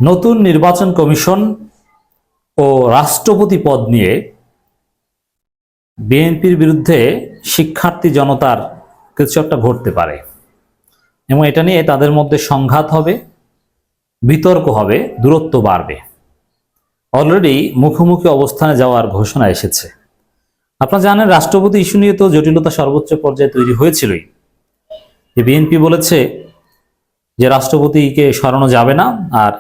নতুন নির্বাচন কমিশন ও রাষ্ট্রপতি পদ নিয়ে বিএনপির বিরুদ্ধে শিক্ষার্থী জনতার কিছু একটা ঘটতে পারে এবং এটা নিয়ে তাদের মধ্যে সংঘাত হবে, বিতর্ক হবে, দূরত্ব বাড়বে। অলরেডি মুখোমুখি অবস্থানে যাওয়ার ঘোষণা এসেছে। আপনারা জানেন, রাষ্ট্রপতি ইস্যু নিয়ে তো জটিলতা সর্বোচ্চ পর্যায়ে তৈরি হয়েছিলই। বিএনপি বলেছে যে রাষ্ট্রপতিকে সরানো যাবে না, আর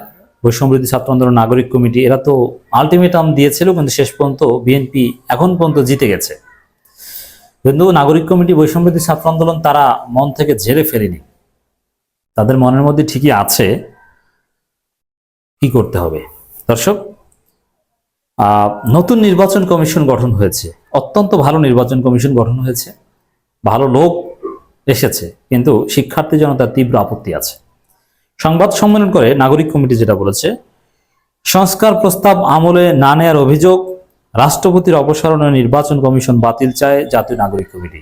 বৈষম্যবিরোধী ছাত্র আন্দোলন নাগরিক কমিটি এরা তো আলটিমেটাম দিয়েছিল, কিন্তু শেষ পর্যন্ত বিএনপি এখন পর্যন্ত জিতে গেছে। কিন্তু নাগরিক কমিটি, বৈষম্যবিরোধী ছাত্র আন্দোলন তারা মন থেকে ঝেড়ে ফেলেনি। তাদের মনের মধ্যে ঠিকই আছে কি করতে হবে। দর্শক, নতুন নির্বাচন কমিশন গঠন হয়েছে, অত্যন্ত ভালো নির্বাচন কমিশন গঠন হয়েছে, ভালো লোক এসেছে, কিন্তু শিক্ষার্থী জনতার তীব্র আপত্তি আছে। সংবাদ সম্মেলন করে নাগরিক কমিটি যেটা বলেছে, সংস্কার প্রস্তাব আমলে না নেয়ার অভিযোগ, রাষ্ট্রপতির অপসারণে নির্বাচন কমিশন বাতিল চায় জাতীয় নাগরিক কমিটি।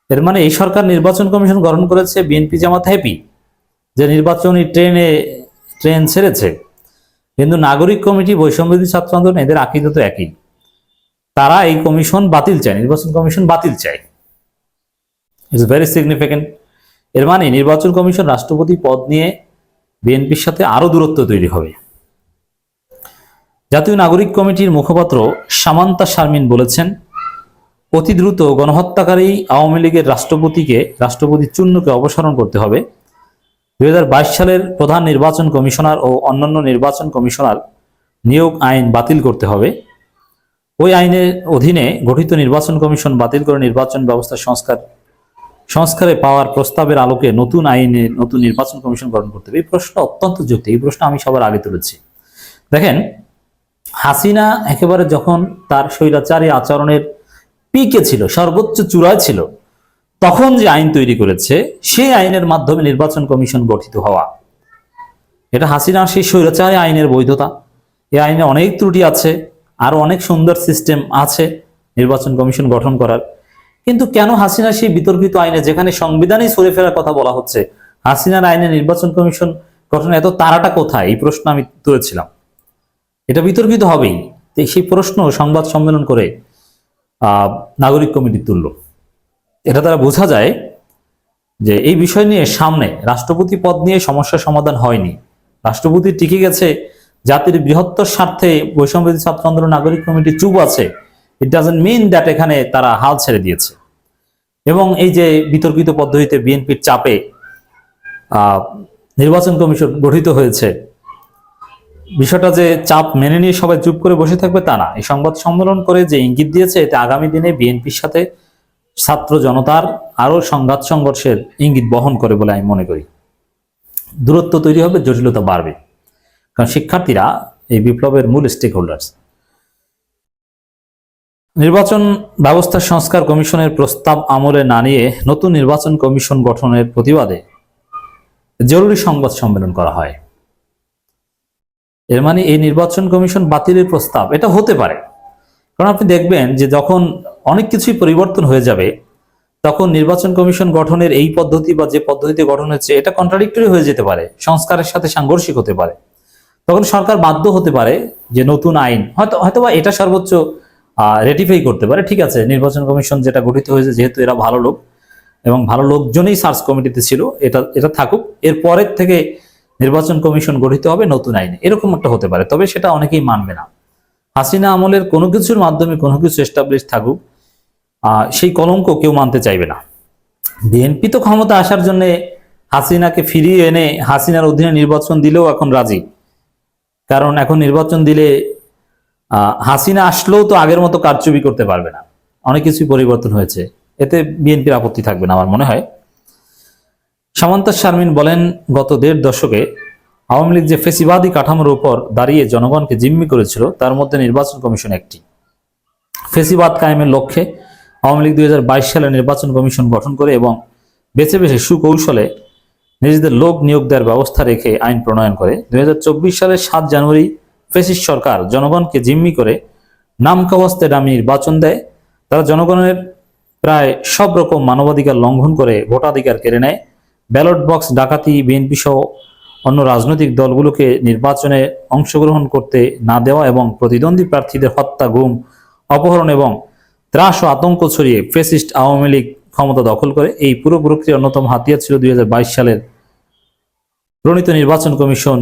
এর মানে এই সরকার নির্বাচন কমিশন গঠন করেছে, বিএনপি জামাত হ্যাপি যে নির্বাচনী ট্রেন ছেড়েছে, কিন্তু নাগরিক কমিটি, বৈষম্যবিরোধী ছাত্র আন্দোলন এদের আকীদা তো একই। তারা এই কমিশন বাতিল চায়, নির্বাচন কমিশন বাতিল চায়। It's very significant. এর মানে নির্বাচন কমিশন, রাষ্ট্রপতি পদ নিয়ে বিএনপির সাথে আরো দূরত্ব তৈরি হবে। জাতীয় নাগরিক কমিটির মুখপাত্র সামান্তা শারমিন বলেছেন, অতি দ্রুত গণহত্যাকারী আওয়ামী লীগের রাষ্ট্রপতি চূর্ণকে অপসারণ করতে হবে। 2022 সালের প্রধান নির্বাচন কমিশনার ও অন্যান্য নির্বাচন কমিশনার নিয়োগ আইন বাতিল করতে হবে। ওই আইনের অধীনে গঠিত নির্বাচন কমিশন বাতিল করে নির্বাচন ব্যবস্থা সংস্কারে পাওয়ার প্রস্তাবের আলোকে নতুন আইনে নতুন নির্বাচন কমিশন গঠন করতে হবে। এই প্রশ্ন অত্যন্ত যৌক্তিক। এই প্রশ্ন আমি সবার আগে তুলেছি। দেখেন, হাসিনা একেবারে যখন তার স্বৈরাচারী আচরণের পিকে ছিল, সর্বোচ্চ চূড়ায় ছিল, তখন যে আইন তৈরি করেছে, সেই আইনের মাধ্যমে নির্বাচন কমিশন গঠিত হওয়া, এটা হাসিনার সেই স্বৈরাচারী আইনের বৈধতা। এই আইনে অনেক ত্রুটি আছে, আরো অনেক সুন্দর সিস্টেম আছে নির্বাচন কমিশন গঠন করার। কিন্তু কেন হাসিনা সেই বিতর্কিত আইনে, যেখানে সংবিধানেই সরে ফেরার কথা বলা হচ্ছে, হাসিনার আইনে নির্বাচন কমিশন গঠনে এত তাড়াটা কোথায়? এই প্রশ্ন আমি তুলেছিলাম। এটা বিতর্কিত হবেই। সেই প্রশ্ন সংবাদ সম্মেলন করে নাগরিক কমিটি তুলল। এটা দ্বারা বোঝা যায় যে এই বিষয় নিয়ে সামনে রাষ্ট্রপতি পদ নিয়ে সমস্যার সমাধান হয়নি। রাষ্ট্রপতি টিকে গেছে জাতির বৃহত্তর স্বার্থে। বৈষম্যবিরোধী ছাত্র আন্দোলন নাগরিক কমিটি চুপ আছে। ইট ডাজন্ট মিন দ্যাট এখানে তারা হাল ছেড়ে দিয়েছে। এবং এই যে বিতর্কিত পদ্ধতিতে বিএনপির চাপে নির্বাচন কমিশন গঠিত হয়েছে, বিষয়টা যে চাপ মেনে নিয়ে সবাই চুপ করে বসে থাকবে তা না। এই সংবাদ সম্মেলন করে যে ইঙ্গিত দিয়েছে, এতে আগামী দিনে বিএনপির সাথে ছাত্র জনতার আরো সংঘাত সংঘর্ষের ইঙ্গিত বহন করে বলে আমি মনে করি। দূরত্ব তৈরি হবে, জটিলতা বাড়বে, কারণ শিক্ষার্থীরা এই বিপ্লবের মূল স্টেক হোল্ডার্স। নির্বাচন ব্যবস্থা সংস্কার কমিশনের প্রস্তাব আমলে না নিয়ে নতুন নির্বাচন কমিশন গঠনের প্রতিবাদে জরুরি সংবাদ সম্মেলন করা হয়। এর মানে এই নির্বাচন কমিশন বাতিলের প্রস্তাব, এটা হতে পারে। কারণ আপনি দেখবেন যে যখন অনেক কিছুই পরিবর্তন হয়ে যাবে, তখন নির্বাচন কমিশন গঠনের এই পদ্ধতি বা যে পদ্ধতিতে গঠন হচ্ছে, এটা কন্ট্রাডিক্টরি হয়ে যেতে পারে, সংস্কারের সাথে সাংঘর্ষিক হতে পারে। তখন সরকার বাধ্য হতে পারে যে নতুন আইন হয়তোবা এটা সর্বোচ্চ রেটিফাই করতে পারে। ঠিক আছে, নির্বাচন কমিশন যেটা গঠিত হয়েছে, যেহেতু এরা ভালো লোক এবং ভালো লোকজনই সার্চ কমিটিতে ছিল, এটা থাকুক, এর পরের থেকে নির্বাচন কমিশন গঠিত হবে নতুন আইনে, এরকম একটা হতে পারে। তবে সেটা অনেকেই মানবে না। হাসিনা আমলের কোনো কিছুর মাধ্যমে কোনো কিছু এস্টাবলিশ থাকুক, সেই কলঙ্ক কেউ মানতে চাইবে না। বিএনপি তো ক্ষমতা আসার জন্য হাসিনাকে ফিরিয়ে এনে হাসিনার অধীনে নির্বাচন দিলেও এখন রাজি। কারণ এখন নির্বাচন দিলে হাসিনা আসলেও তো আগের মতো কারচুপি করতে পারবে না। অনেক কিছুই পরিবর্তন হয়েছে, এতে বিএনপির আপত্তি থাকবে না আমার মনে হয়। সামান্তা শারমিন বলেন, গত 1.5 দশকে আওয়ামী লীগ যে ফেসিবাদী কাঠামোর উপর দাঁড়িয়ে জনগণকে জিম্মি করেছিল, তার মধ্যে নির্বাচন কমিশন একটি। ফেসিবাদ কায়েমের লক্ষ্যে আওয়ামী লীগ 2022 সালে নির্বাচন কমিশন গঠন করে এবং বেছে বেছে সুকৌশলে নিজেদের লোক নিয়োগ দেওয়ার ব্যবস্থা রেখে আইন প্রণয়ন করে। 2024 সালের 7 জানুয়ারি ফেসিস্ট সরকার জনগণকে জিম্মি করে নামকাওয়াস্তে ডামি নির্বাচন দেয়। তারা জনগণের প্রায় সব রকম মানবাধিকার লঙ্ঘন করে ভোটাধিকার কেড়ে নেয়। ব্যালট বক্স ডাকাতি, বিএনপি সহ অন্য রাজনৈতিক দলগুলোকে নির্বাচনে অংশগ্রহণ করতে না দেওয়া এবং প্রতিদ্বন্দ্বী প্রার্থীদের হত্যা, গুম, অপহরণ এবং ত্রাস ও আতঙ্ক ছড়িয়ে ফ্যাসিস্ট আওয়ামী লীগ ক্ষমতা দখল করে। এই পুরো প্রক্রিয়ার অন্যতম হাতিয়ার ছিল 2022 সালের প্রণীত নির্বাচন কমিশন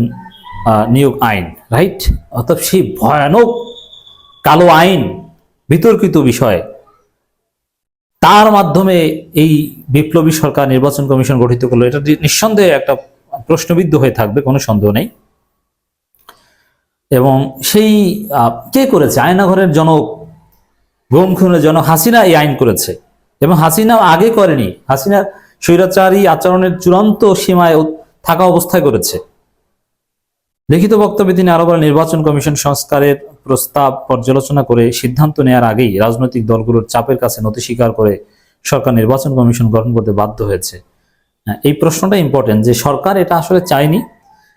নিয়োগ আইন, রাইট? অর্থাৎ সেই ভয়ানক কালো আইন, বিতর্কিত বিষয়, তার মাধ্যমে এই বিপ্লবী সরকার নির্বাচন কমিশন গঠিত করলো। এটা নিঃসন্দেহে একটা প্রশ্নবিদ্ধ হয়ে থাকবে, কোনো সন্দেহ নেই। এবং সেই কে করেছে? আয়নাঘরের জনক, গুম খুনের জনক হাসিনা এই আইন করেছে। এবং হাসিনা আগে করেনি, হাসিনা স্বৈরাচারী আচরণের চূড়ান্ত সীমায় থাকা অবস্থায় করেছে। লিখিত বক্তব্যে তিনি আরো বলেন, নির্বাচন কমিশন সংস্কারের প্রস্তাব পর্যালোচনা করে সিদ্ধান্ত নেওয়ার আগেই রাজনৈতিক দলগুলোর চাপের কাছে নতি স্বীকার করে সরকার নির্বাচন কমিশন গঠন করতে বাধ্য হয়েছে। এই প্রশ্নটা ইম্পর্টেন্ট, যে সরকার এটা আসলে চায়নি,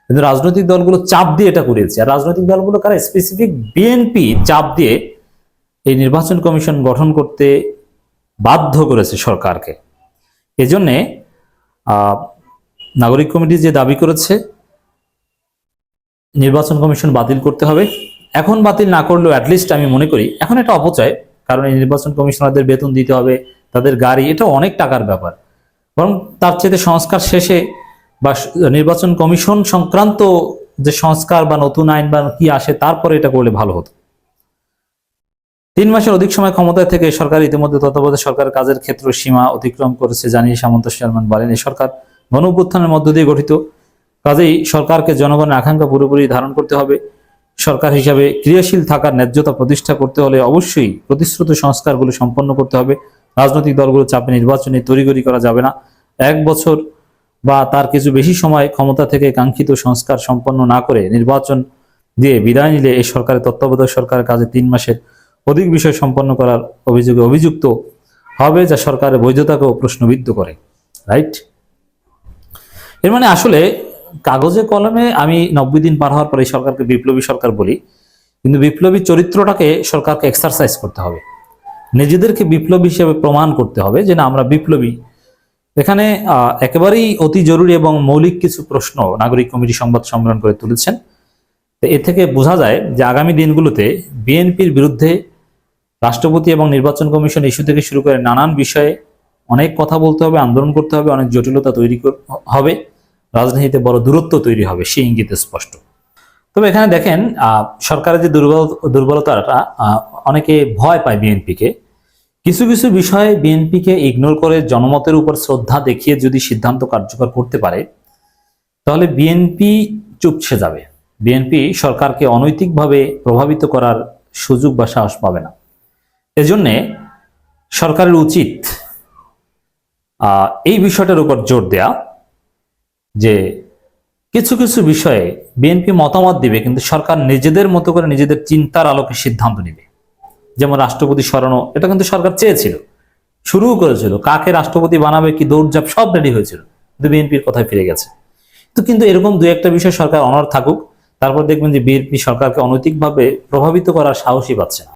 কিন্তু রাজনৈতিক দলগুলো চাপ দিয়ে এটা করেছে। আর রাজনৈতিক দলগুলো কারা? স্পেসিফিক বিএনপি চাপ দিয়ে এই নির্বাচন কমিশন গঠন করতে বাধ্য করেছে সরকারকে। এজন্যে নাগরিক কমিটি যে দাবি করেছে নির্বাচন কমিশন বাতিল করতে হবে, এখন বাতিল না করলেও অ্যাটলিস্ট আমি মনে করি এখন এটা অপচয়, কারণ এই নির্বাচন কমিশনারদের বেতন দিতে হবে, তাদের গাড়ি, এটা অনেক টাকার ব্যাপার। বরং তার চেয়ে সংস্কার শেষে বা নির্বাচন কমিশন সংক্রান্ত যে সংস্কার বা নতুন আইন বা কি আসে তারপরে এটা করলে ভালো হতো। 3 মাসের অধিক সময় ক্ষমতায় থেকে সরকার ইতিমধ্যে তত্ত্বাবধায়ক সরকারের কাজের ক্ষেত্র সীমা অতিক্রম করেছে জানিয়ে সামন্ত চেয়ারম্যান বলেন, এই সরকার গণ অভ্যুত্থানের মধ্য দিয়ে গঠিত, কাজেই সরকারকে জনগণের আকাঙ্ক্ষা পুরোপুরি ধারণ করতে হবে। সরকার হিসাবে ক্রিয়াশীল থাকার ন্যায্যতা প্রতিষ্ঠা করতে হলে অবশ্যই প্রতিশ্রুত সংস্কারগুলো সম্পন্ন করতে হবে। রাজনৈতিক দলগুলো চাপে নির্বাচনে তড়িঘড়ি করা যাবে না। 1 বছর বা তার কিছু বেশি সময় ক্ষমতা থেকে কাঙ্ক্ষিত সংস্কার সম্পন্ন না করে নির্বাচন দিয়ে বিদায় নিলে এই সরকারের তত্ত্বাবধায়ক সরকারের কাজে 3 মাসের অধিক বিষয় সম্পন্ন করার অভিযোগে অভিযুক্ত হবে, যা সরকারের বৈধতাকেও প্রশ্নবিদ্ধ করে, রাইট? এর মানে আসলে কাগজে কলমে আমি 90 দিন পার হওয়ার পরে এই সরকারকে বিপ্লবী সরকার বলি, কিন্তু বিপ্লবী চরিত্রটাকে সরকারকে এক্সারসাইজ করতে হবে, নিজেদেরকে বিপ্লবী হিসেবে প্রমাণ করতে হবে যে না আমরা বিপ্লবী। এখানে একেবারেই অতি জরুরি এবং মৌলিক কিছু প্রশ্ন নাগরিক কমিটি সংবাদ সম্মেলন করে তুলেছেন। এ থেকে বোঝা যায় যে আগামী দিনগুলোতে বিএনপির বিরুদ্ধে রাষ্ট্রপতি এবং নির্বাচন কমিশন ইস্যু থেকে শুরু করে নানান বিষয়ে অনেক কথা বলতে হবে, আন্দোলন করতে হবে, অনেক জটিলতা তৈরি হবে, রাজনীতিতে বড় দূরত্ব তৈরি হবে, সেই ইঙ্গিত স্পষ্ট। তবে এখানে দেখেন সরকারের যে দুর্বলতাটা, অনেকে ভয় পায় বিএনপিকে। কিছু কিছু বিষয়ে বিএনপিকে ইগনোর করে জনমতের উপর শ্রদ্ধা দেখিয়ে যদি সিদ্ধান্ত কার্যকর করতে পারে তাহলে বিএনপি চুপসে যাবে, বিএনপি সরকারকে অনৈতিকভাবে প্রভাবিত করার সুযোগ বা সাহস পাবে না। এজন্যে সরকারের উচিত এই বিষয়টার উপর জোর দেয়া যে কিছু কিছু বিষয়ে বিএনপি মতামত দিবে, কিন্তু সরকার নিজেদের মতো করে নিজেদের চিন্তার আলোকে সিদ্ধান্ত নেবে। যেমন রাষ্ট্রপতি সরানো, এটা কিন্তু সরকার চেয়েছিল, শুরুও করেছিল, কাকে রাষ্ট্রপতি বানাবে কি দৌড়ঝাঁপ সব রেডি হয়েছিল, কিন্তু বিএনপির কথায় ফিরে গেছে। তো কিন্তু এরকম 2-1টা বিষয় সরকার অনড় থাকুক, তারপর দেখবেন যে বিএনপি সরকারকে অনৈতিকভাবে প্রভাবিত করার সাহসই পাচ্ছে না।